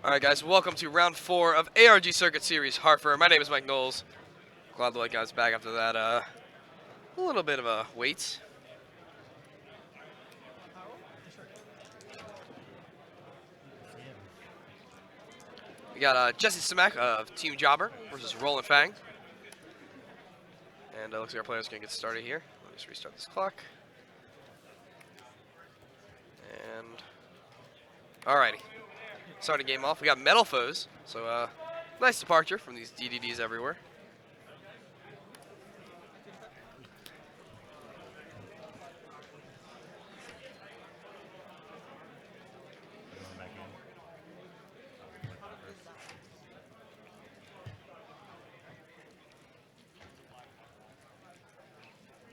Alright guys, welcome to round 4 of ARG Circuit Series Hartford. My name is Mike Knowles. Glad to let guys back after that a little bit of a wait. We got Jessy Samek of Team Jobber versus Roland Fang. And looks like our player's going to get started here. Let me just restart this clock. And alrighty. Starting game off, we got Metalfoes. So nice departure from these DDDs everywhere.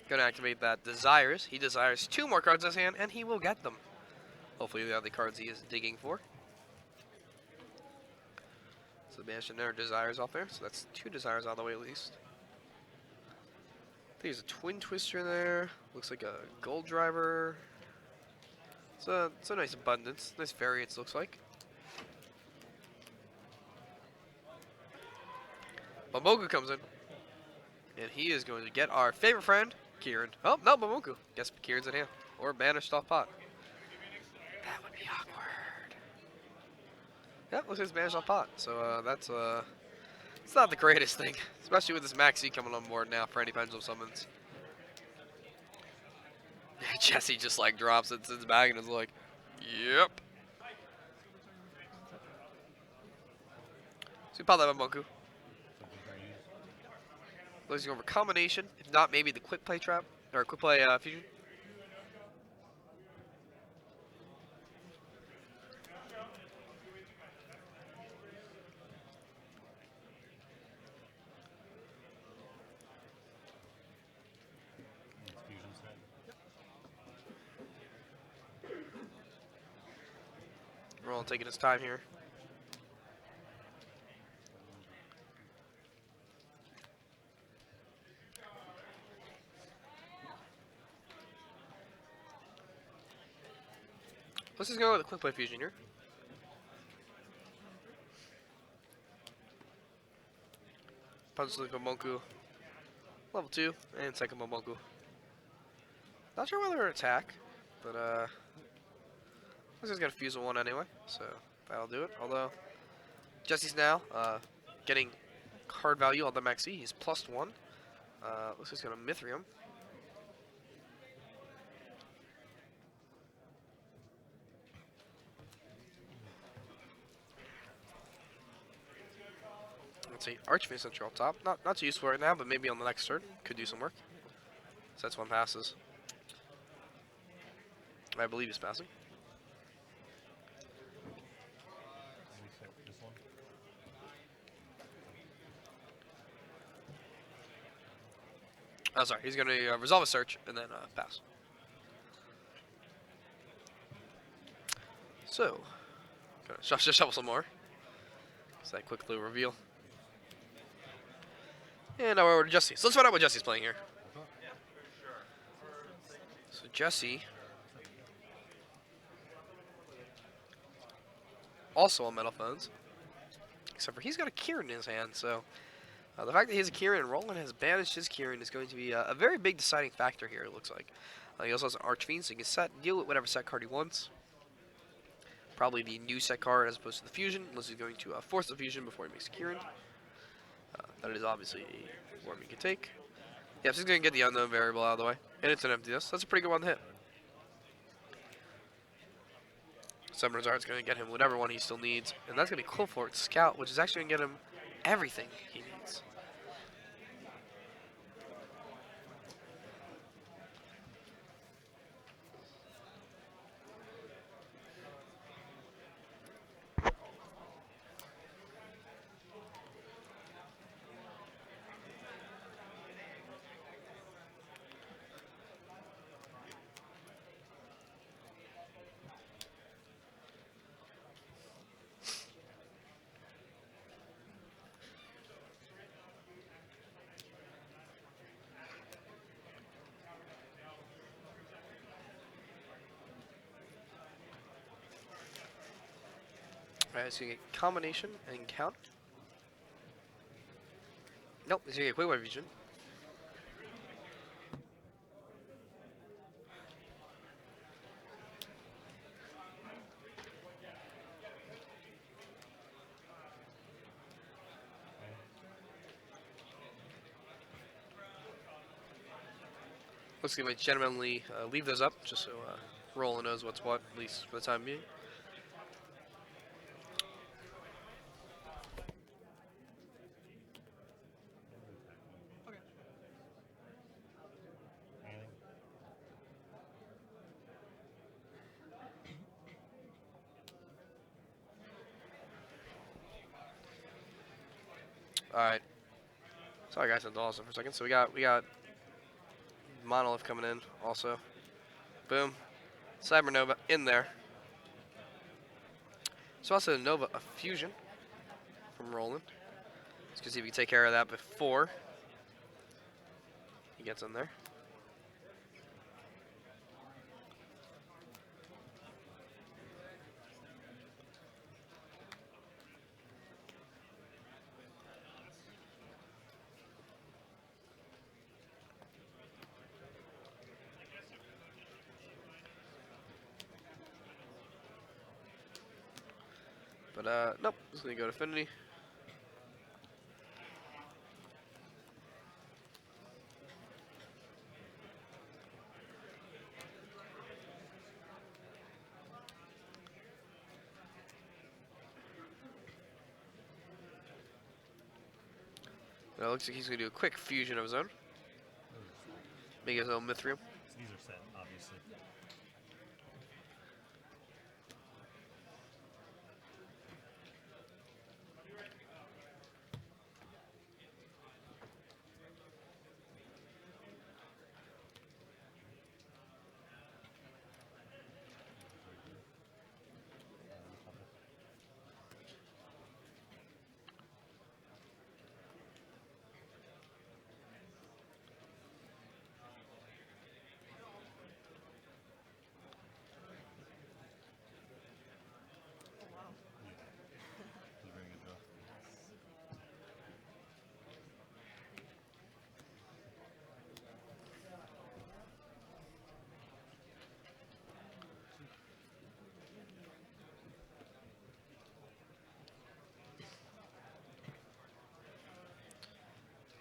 Gonna activate that desires. He desires 2 more cards in his hand, and he will get them. Hopefully they are the cards he is digging for. So banishing their desires off there. So that's 2 desires out of the way at least. I think there's a Twin Twister there. Looks like a Gold Driver. It's a nice abundance. Nice variance looks like. Bamoku comes in. And he is going to get our favorite friend, Kieran. Oh, no, Bamoku. Guess Kieran's in hand. Or banished off pot. That would be awkward. Yep, looks like it's banished off pot. So that's it's not the greatest thing. Especially with this Maxi coming on board now for any pendulum summons. Jessy just like drops it, sits back, and is like, yep. So we pop that Bamoku. Looks over combination. If not, maybe the quick play trap or quick play fusion. Roland taking his time here. Let's just go with a quick play fusion here. Punch the Bamoku. Level 2 and second Bamoku. Not sure whether to attack, but looks like he's got a fuse on 1 anyway, so that'll do it. Although Jessy's now getting card value on the Maxi. He's +1. Looks like he's gonna Mithrium. Let's see, Archfiend Central up top. Not too useful right now, but maybe on the next turn could do some work. So that's 1 passes. I believe he's passing. Oh, sorry. He's going to resolve a search and then pass. So, gonna just shuffle some more. It's that quick little reveal. And now we're over to Jessy. So let's find out what Jessy's playing here. So Jessy, also on Metalfoes, except for he's got a Kieran in his hand. So the fact that he has a Kieran and Roland has banished his Kieran is going to be a very big deciding factor here, it looks like. He also has an Archfiend, so he can deal with whatever set card he wants. Probably the new set card as opposed to the fusion, unless he's going to force the fusion before he makes Kieran. That is obviously a form he can take. Yeah, so he's going to get the unknown variable out of the way. And it's an emptiness. That's a pretty good one to hit. Summoner's Art's going to get him whatever one he still needs. And that's going to be cool for it. Scout, which is actually going to get him everything he needs. Alright, it's going to get combination and count. Nope, it's going to get quick weapon fusion. Looks like I might gentlemanly leave those up, just so Roland knows what's what, at least for the time being. Alright. Sorry guys, I'm awesome for a second. So we got Monolith coming in also. Boom. Cybernova in there. So also Nova a fusion from Roland. Let's go see if we can take care of that before he gets in there. But nope, just gonna go to Affinity. It looks like he's gonna do a quick fusion of his own. Make his own Mithril. These are set, obviously.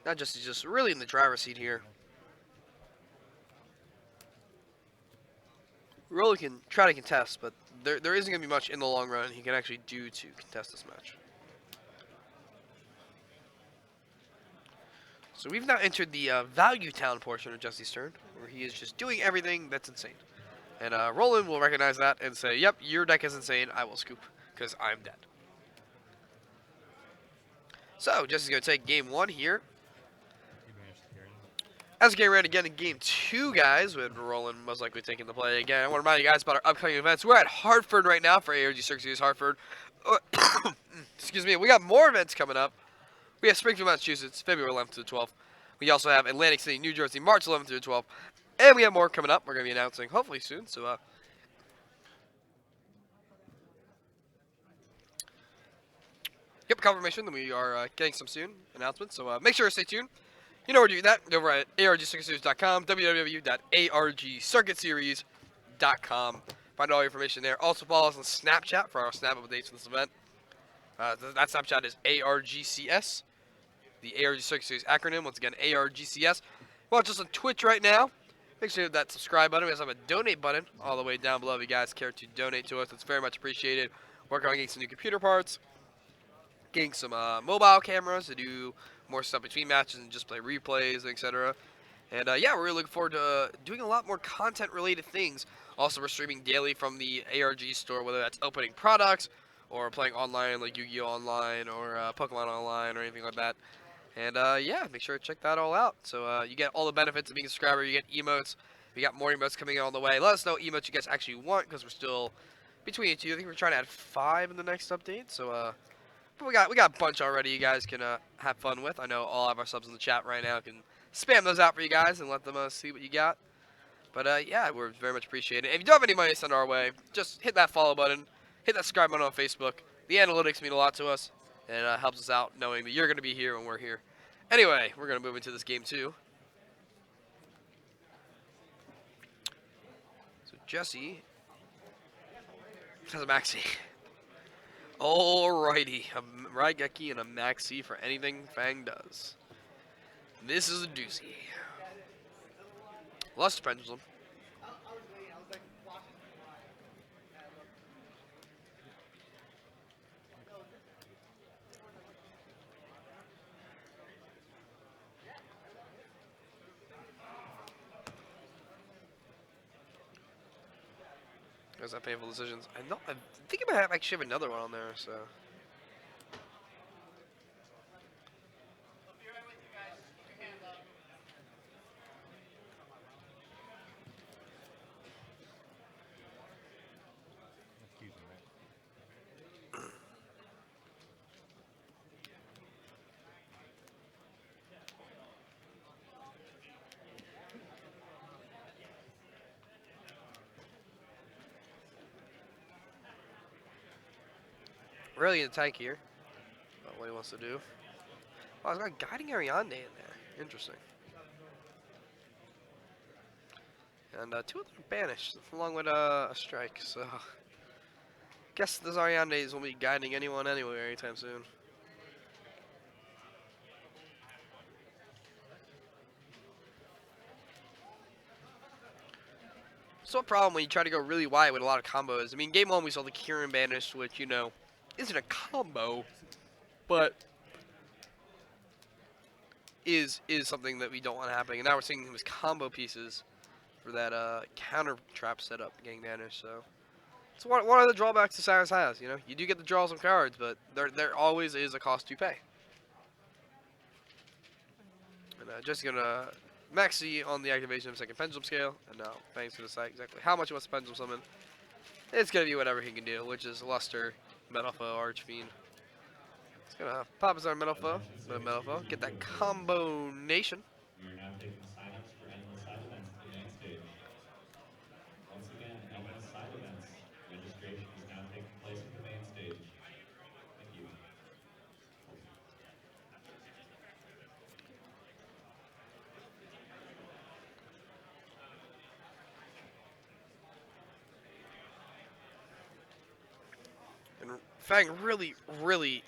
Not just he's just really in the driver's seat here. Roland can try to contest, but there isn't going to be much in the long run he can actually do to contest this match. So we've now entered the Value Town portion of Jessy's turn, where he is just doing everything that's insane. And Roland will recognize that and say, yep, your deck is insane, I will scoop, because I'm dead. So, Jessy's going to take game 1 here. As we get ready again in game 2, guys, with Roland most likely taking the play again. I want to remind you guys about our upcoming events. We're at Hartford right now for ARGCS Series Hartford. Excuse me. We got more events coming up. We have Springfield, Massachusetts, February 11th to the 12th. We also have Atlantic City, New Jersey, March 11th through the 12th. And we have more coming up. We're going to be announcing hopefully soon. So, get confirmation that we are getting some soon announcements. So, make sure to stay tuned. You know where to do that. Over at ARGCircuitSeries.com, www.argcircuitseries.com. Find all your information there. Also follow us on Snapchat for our snap updates for this event. That Snapchat is ARGCS. The ARG Circuit Series acronym, once again, ARGCS. Watch us on Twitch right now. Make sure you hit that subscribe button. We also have a donate button all the way down below if you guys care to donate to us. It's very much appreciated. Working on getting some new computer parts, getting some mobile cameras to do more stuff between matches and just play replays, etc. And yeah, we're really looking forward to doing a lot more content-related things. Also, we're streaming daily from the ARG store, whether that's opening products or playing online like Yu-Gi-Oh! Online or Pokemon Online or anything like that. And yeah, make sure to check that all out. So you get all the benefits of being a subscriber. You get emotes. We got more emotes coming on the way. Let us know what emotes you guys actually want, because we're still between you two. I think we're trying to add 5 in the next update. So but we got a bunch already. You guys can have fun with. I know all of our subs in the chat right now can spam those out for you guys and let them see what you got. But yeah, we're very much appreciated. If you don't have any money to send our way, just hit that follow button, hit that subscribe button on Facebook, the analytics mean a lot to us, and helps us out knowing that you're going to be here when we're here. Anyway, we're going to move into this game 2. So Jessy has a maxi. Alrighty, a Raigeki and a maxi for anything Fang does. This is a doozy. Lust Pendulum. There's that painful decisions. I think I might actually have another one on there, so. Really in the tank here. What he wants to do. Oh, he's got Guiding Ariande in there. Interesting. And 2 of them are banished, along with a strike, so. Guess this Ariandes won't be guiding anyone anywhere anytime soon. So a problem when you try to go really wide with a lot of combos. I mean, game 1 we saw the Kieran banished, which, you know, isn't a combo, but is something that we don't want happening. And now we're seeing him as combo pieces for that counter trap setup getting banished. So it's one of the drawbacks that Cyrus has. You know, you do get to draw some cards, but there always is a cost to pay. And just gonna maxi on the activation of second pendulum scale, and now Fang's gonna decide exactly how much he wants to pendulum summon. It's gonna be whatever he can do, which is Luster, Metalfoes, Archfiend. It's gonna pop his arm Metalfoes, get that combination. We are now taking signups for endless side events to the main stage. Once again, endless side events. Registration is now taking place at the main stage. Thank you. And Fang really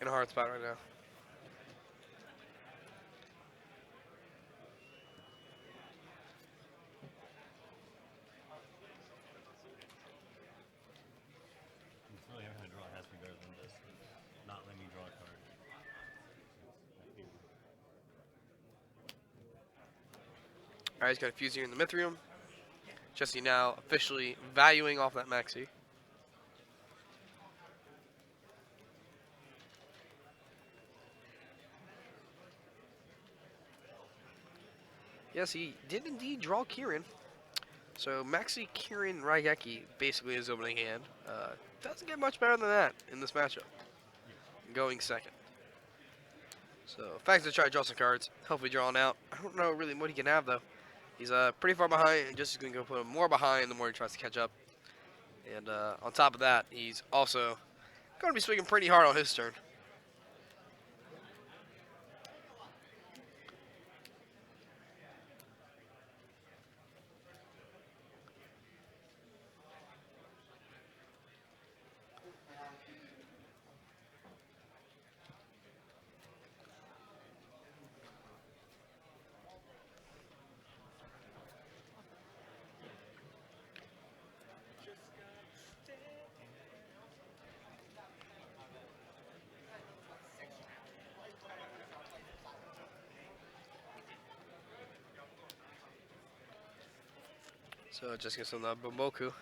in a hard spot right now. Really every time I draw it has to be better than just not letting me draw a card. Alright, he's got a fuse here in the Mithrium. Jessy now officially valuing off that maxi. Yes, he did indeed draw Kieran. So Maxi, Kieran, Raigeki basically his opening hand. Doesn't get much better than that in this matchup. Going second. So Fang's gonna try to draw some cards. Hopefully drawing out. I don't know really what he can have though. He's pretty far behind, and just gonna go put him more behind the more he tries to catch up. And on top of that, he's also gonna be swinging pretty hard on his turn. So just gets on the Bomboku.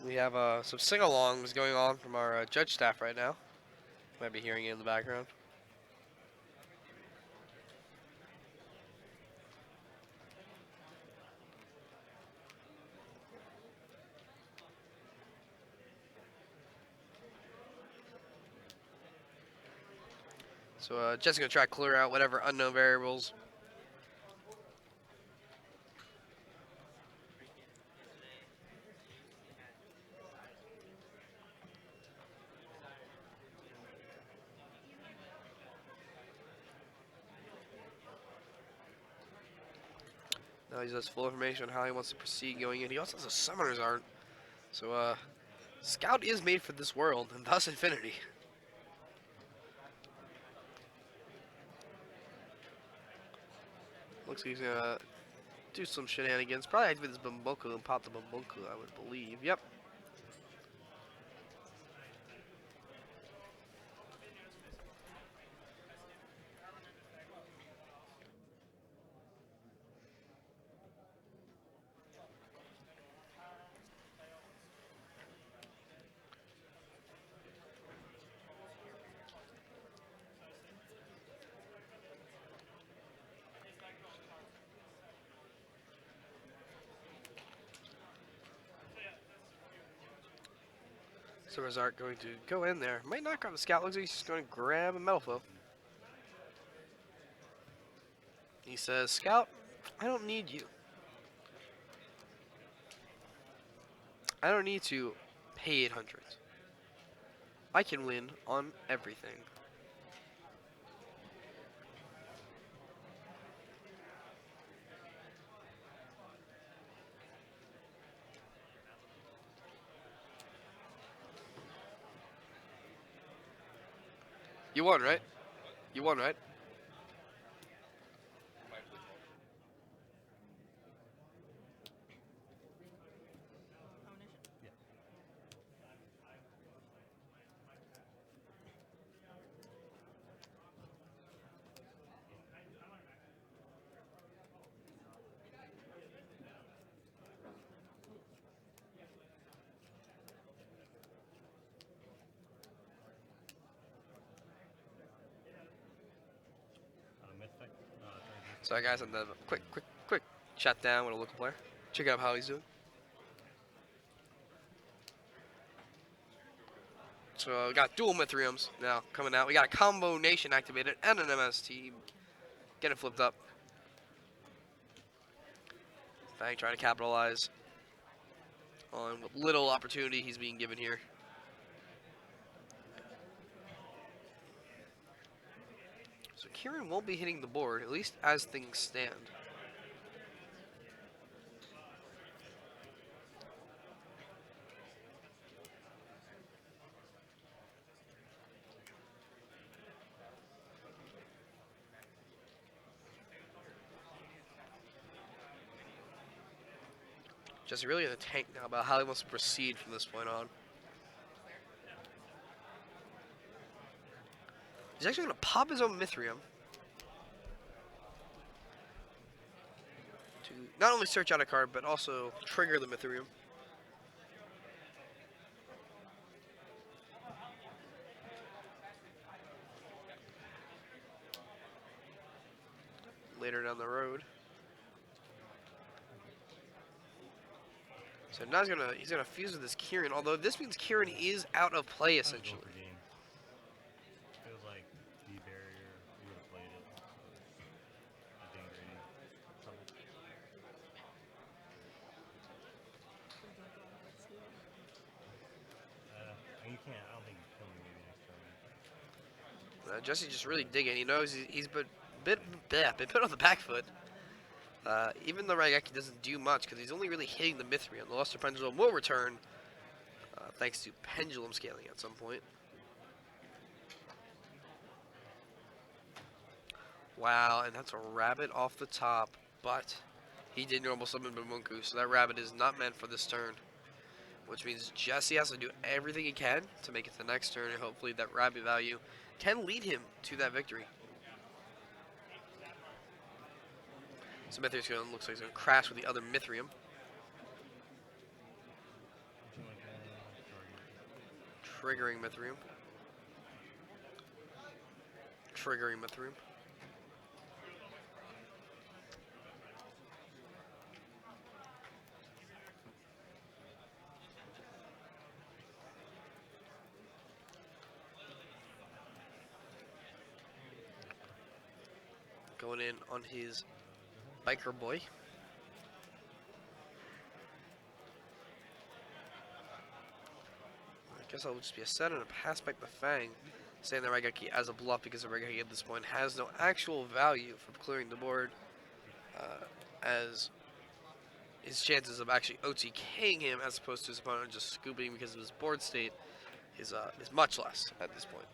We have some sing-alongs going on from our judge staff right now. Might be hearing it in the background. So just gonna try to clear out whatever unknown variables Now he has full information on how he wants to proceed going in. He also has a summoner's art. So, Scout is made for this world, and thus infinity. Looks like he's gonna do some shenanigans. Probably activate this Bumboku and pop the Bumboku, I would believe. Yep. So Art going to go in there. Might not grab the Scout. Looks like he's just going to grab a Metalfoe. He says, Scout, I don't need you. I don't need to pay 800. I can win on everything. You won, right? You won, right? Mythic. Sorry guys, I'm the quick chat down with a local player. Check out how he's doing. So we got dual Mithriums now coming out. We got a Combo Nation activated and an MST. Getting flipped up. Fang trying to capitalize on what little opportunity he's being given here. So Kieran won't be hitting the board, at least as things stand. Jessy really in the tank now about how he wants to proceed from this point on. He's actually going to pop his own Mithrium to not only search out a card, but also trigger the Mithrium. Later down the road. So now he's gonna fuse with this Kieran, although this means Kieran is out of play essentially. Feels like the barrier, you would have played it. You can't, I don't think you kill me maybe next turn. Jessy just really digging. He knows he's been put on the back foot. Even though Raigeki doesn't do much because he's only really hitting the Mithrium. The Luster Pendulum will return thanks to Pendulum scaling at some point. Wow, and that's a rabbit off the top, but he did normal summon Bumunku, so that rabbit is not meant for this turn. Which means Jessy has to do everything he can to make it to the next turn, and hopefully that rabbit value can lead him to that victory. So Mithrium looks like he's going to crash with the other Mithrium. Triggering Mithrium. Triggering Mithrium. Going in on his biker boy. I guess I'll just be a set and a pass back the Fang, saying that Raigeki as a bluff because the Raigeki at this point has no actual value for clearing the board, as his chances of actually OTKing him as opposed to his opponent just scooping because of his board state is much less at this point.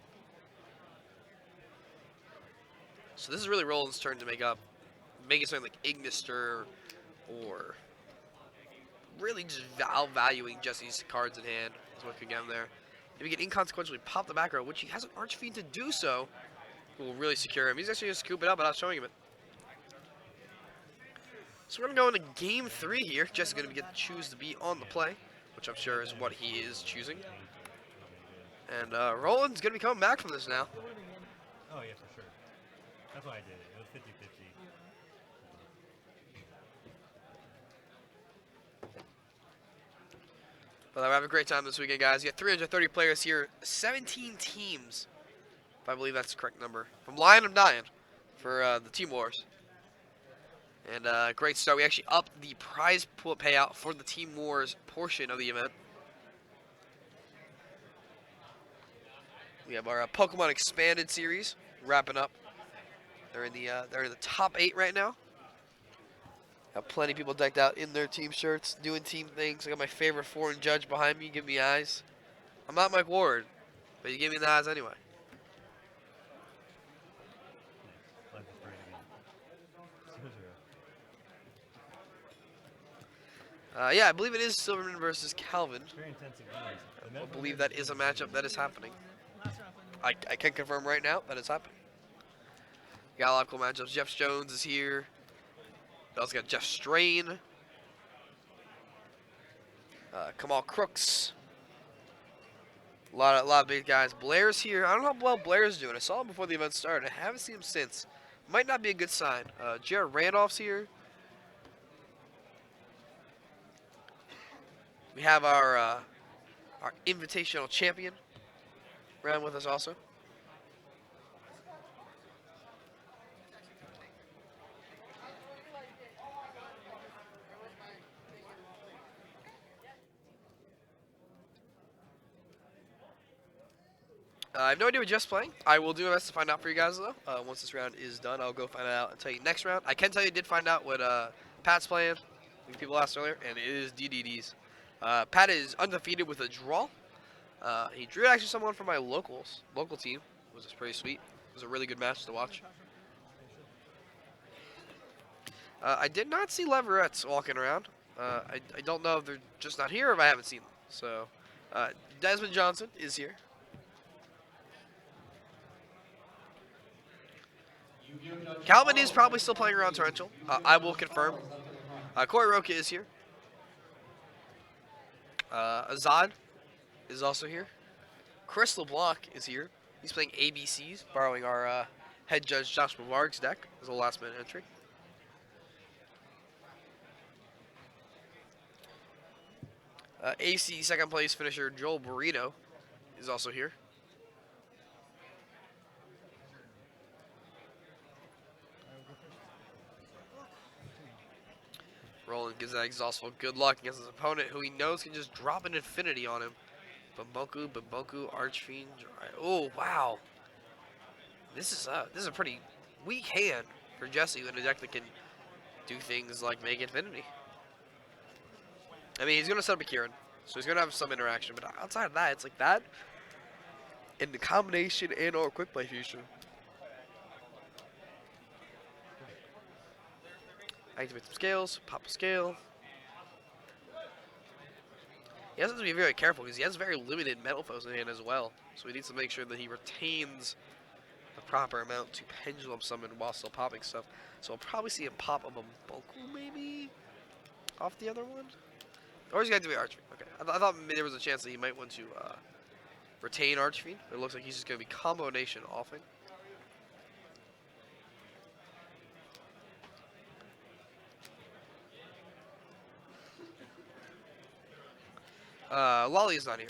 So this is really Roland's turn to making something like Ignister or really just valuing Jesse's cards in hand is what could get him there. If he can inconsequentially pop the back row, which he has an Archfiend to do so, will really secure him. He's actually going to scoop it up without showing him it. So we're going to go into game 3 here. Jesse's going to get to choose to be on the play, which I'm sure is what he is choosing. And Roland's going to be coming back from this now. Oh, yeah, for sure. That's why I did it. It was 50-50. But we're having a great time this weekend, guys. You got 330 players here, 17 teams, if I believe that's the correct number, from Lion of Dying for the Team Wars. And great start. We actually upped the prize pool payout for the Team Wars portion of the event. We have our Pokemon Expanded series wrapping up. They're in the top 8 right now. Got plenty of people decked out in their team shirts, doing team things. I got my favorite foreign judge behind me, give me eyes. I'm not Mike Ward, but you give me the eyes anyway. Life is great again. Yeah, I believe it is Silverman versus Calvin. Very intensive games. I believe that is a matchup that is happening. I can confirm right now that it's happening. Got a lot of cool matchups. Jeff Jones is here. We also got Jeff Strain. Kamal Crooks. A lot of big guys. Blair's here. I don't know how well Blair's doing. I saw him before the event started. I haven't seen him since. Might not be a good sign. Jared Randolph's here. We have our invitational champion around with us also. I have no idea what Jeff's playing. I will do my best to find out for you guys, though. Once this round is done, I'll go find it out and tell you next round. I can tell you I did find out what Pat's playing. People asked earlier, and it is DDDs. Pat is undefeated with a draw. He drew actually someone from my local team. It was pretty sweet. It was a really good match to watch. I did not see Leverettes walking around. I don't know if they're just not here or if I haven't seen them. So, Desmond Johnson is here. Calvin is probably still playing around Torrential. I will confirm. Corey Roca is here. Azad is also here. Chris LeBlanc is here. He's playing ABCs, borrowing our head judge Joshua Varg's deck as a last minute entry. AC second place finisher Joel Burrito is also here. Roland gives that exhaustful good luck against his opponent, who he knows can just drop an infinity on him. Bamboku, Archfiend. Oh wow, this is a pretty weak hand for Jessy in a deck that can do things like make infinity. I mean, he's gonna set up a Kieran, so he's gonna have some interaction. But outside of that, it's like that, and the combination and or quick play fusion. Activate some scales, pop a scale. He has to be very careful because he has very limited Metalfoes in hand as well. So he needs to make sure that he retains the proper amount to pendulum summon while still popping stuff. So we'll probably see him pop a Bamboku maybe off the other one. Or he's got to be Archfiend. Okay, I thought maybe there was a chance that he might want to retain Archfiend. But it looks like he's just going to be combo nation offing. Lolly is not here.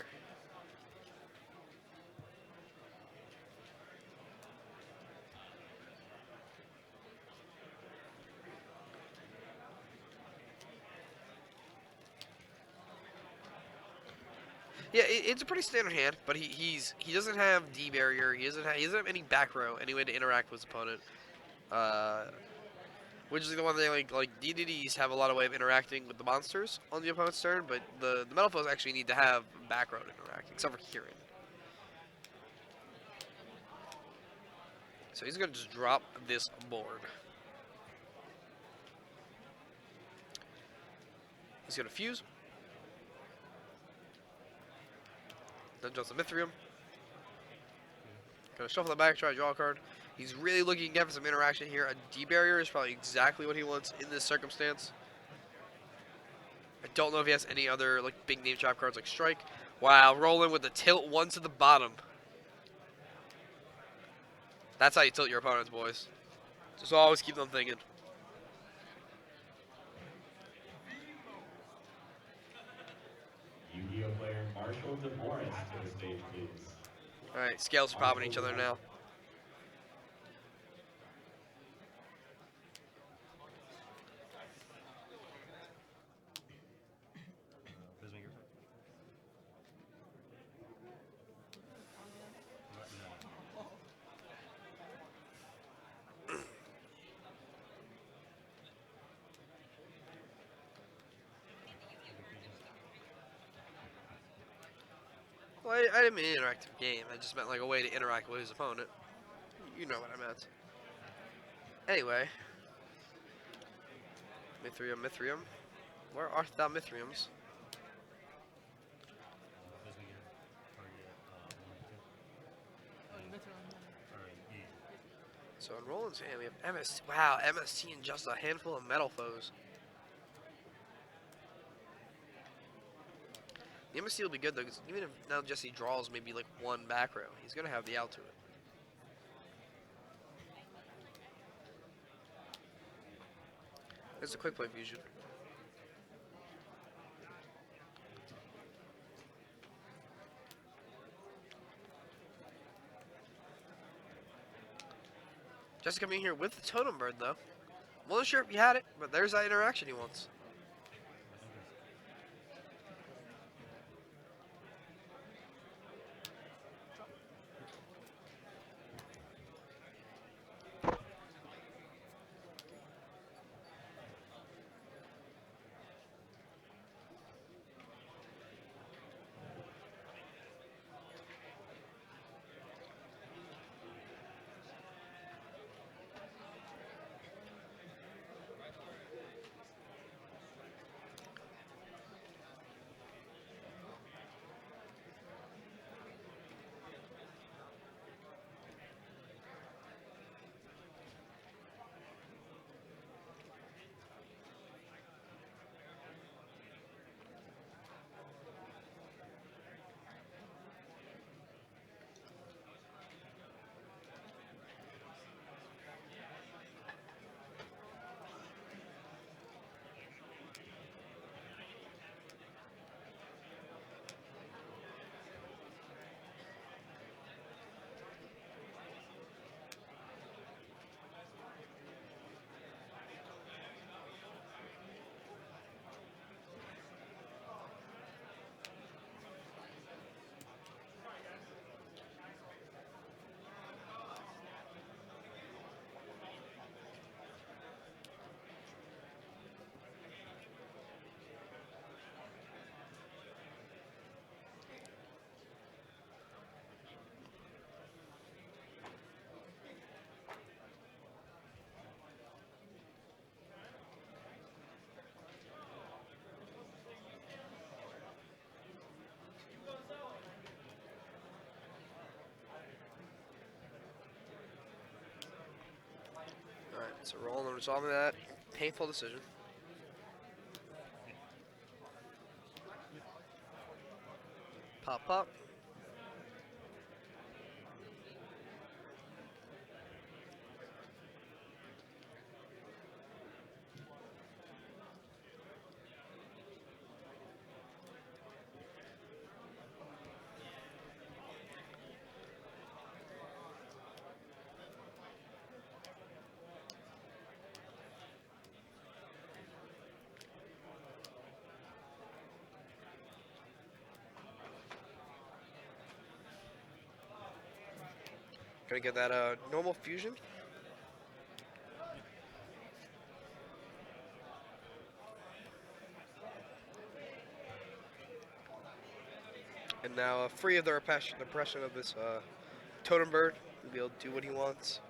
Yeah, it's a pretty standard hand, but he doesn't have D barrier. He doesn't have any back row, any way to interact with his opponent. which is the one thing like DDDs have a lot of way of interacting with the monsters on the opponent's turn, but the Metalfoes actually need to have back row to interact, except for Kieran. So he's gonna just drop this board. He's gonna fuse. Then jumps the Mithrium. Gonna shuffle the back, try to draw a card. He's really looking again for some interaction here. A D-barrier is probably exactly what he wants in this circumstance. I don't know if he has any other like big name trap cards like Strike. Wow, Roland with the tilt one to the bottom. That's how you tilt your opponents, boys. Just always keep them thinking. Yu-Gi-Oh player Marshall DeMorris to the stage, please. Alright, scales are popping each other now. Prismaker. No. Well, I didn't mean an interactive game. I just meant like a way to interact with his opponent. You know what I meant. Anyway. Mithrium, Mithrium. Where art thou, Mithriums? Prismaker. Target. Alright, yeah. So in Roland's hand, we have MS. Wow, MST and just a handful of Metalfoes. The MST will be good though, because even if now Jessy draws maybe like one back row, he's gonna have the out to it. It's a quick play fusion. Jessy coming in here with the Totem Bird though. Wasn't sure if he had it, but there's that interaction he wants. Alright, so Roland resolving that painful decision. Pop, pop. Gonna get that normal fusion. And now, free of the oppression of this totem bird, he'll be able to do what he wants.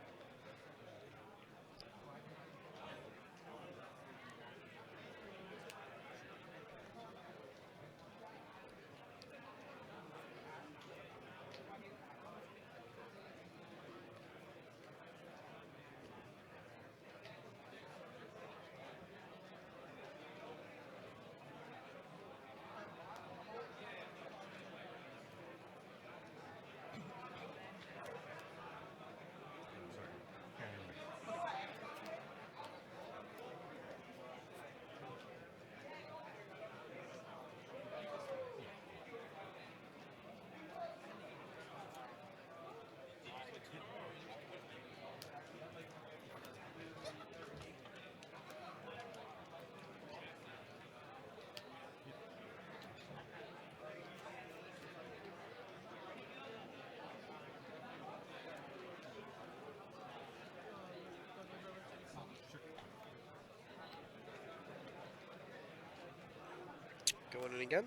Going in again.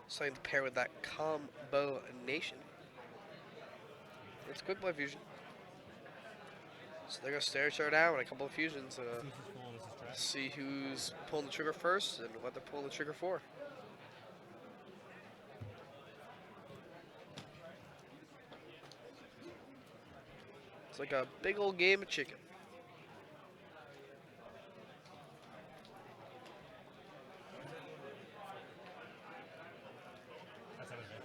Starting to pair with that combination. It's quick play fusion. So they're going to stare down with a couple of fusions. This is full, this is trash. See who's pulling the trigger first and what they're pulling the trigger for. It's like a big old game of chicken. That's how it's done.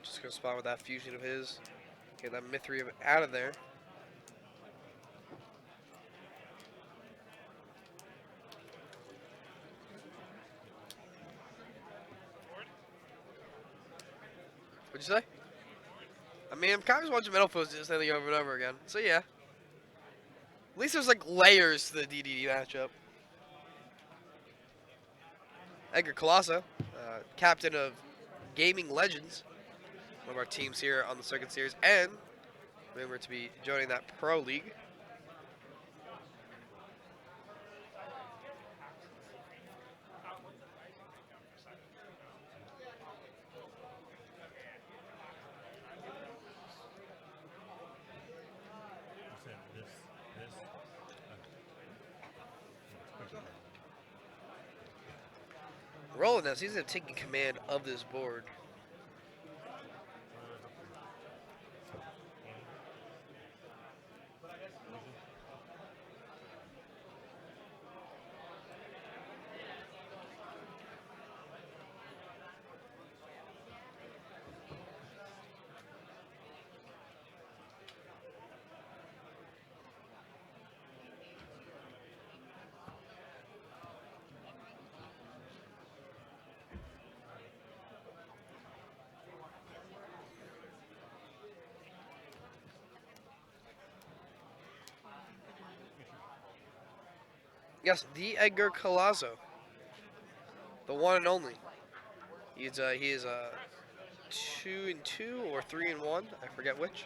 Just going to spawn with that fusion of his. Get that Mithri out of there. What'd you say? I mean, I'm kind of just watching Metalfoes do this thing over and over again. So yeah. At least there's like layers to the DDD matchup. ARGCS, captain of Gaming Legends, one of our teams here on the Circuit Series, and rumored to be joining that Pro League. You said this. Roland now seems to have taken command of this board. Yes, the ARGCS, the one and only. He is 2-2 or 3-1, I forget which.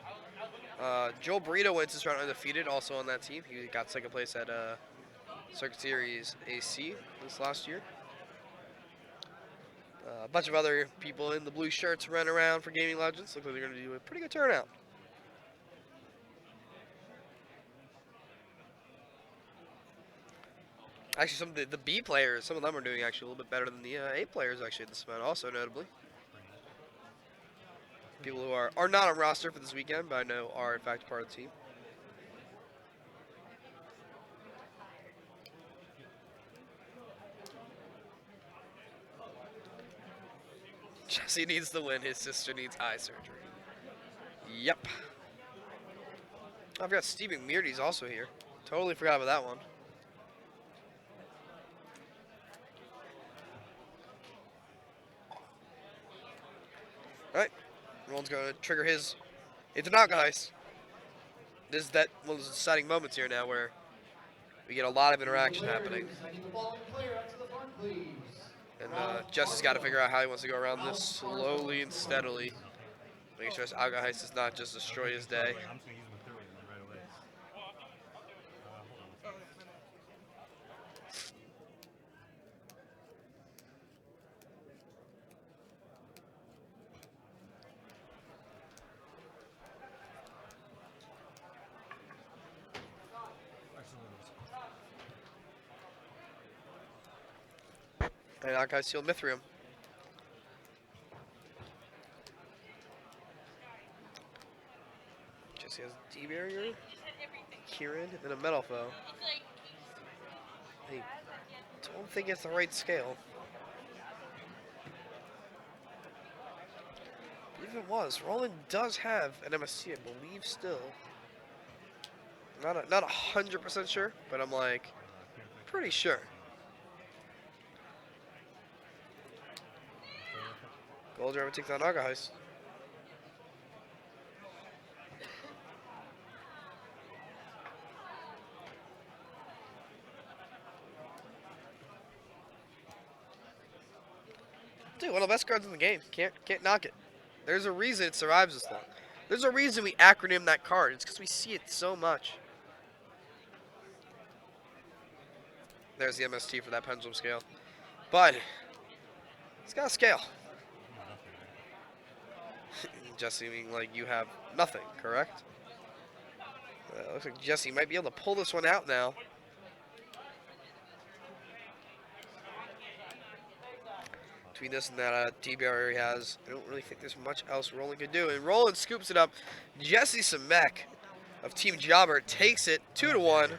Joe Burrito went this round undefeated, also on that team. He got second place at Circuit Series AC this last year. A bunch of other people in the blue shirts ran around for Gaming Legends. Looks like they're going to do a pretty good turnout. Actually, some of the B players, some of them are doing actually a little bit better than the A players actually at this event, also notably. People who are not on roster for this weekend, but I know are in fact part of the team. Jessy needs the win. His sister needs eye surgery. Yep. I've got Steve McMurdy's also here. Totally forgot about that one. Alright. Roland's going to trigger his into Naga Heist. This is that one of those exciting moments here now where we get a lot of interaction happening. And Jesse's got to figure out how he wants to go around this slowly and steadily. Making sure this Naga Heist does not just destroy his day. I'm just gonna use material right away. Hold on. And Naga Heist healed Mithrium. Jesse has D-Barrier, Kieran, and a Metalfoe. I don't think it's the right scale. If it was, Roland does have an MSC, I believe, still. Not 100% sure, but I'm like pretty sure. Gold Driver takes on Naga Heist. Dude, one of the best cards in the game. Can't knock it. There's a reason it survives this long. There's a reason we acronym that card. It's because we see it so much. There's the MST for that pendulum scale. But it's got a scale. Jesse, meaning like you have nothing, correct? Looks like Jesse might be able to pull this one out now. Between this and that D-Barrier he has, I don't really think there's much else Roland could do. And Roland scoops it up. Jessy Samek of Team Jobber takes it 2-1.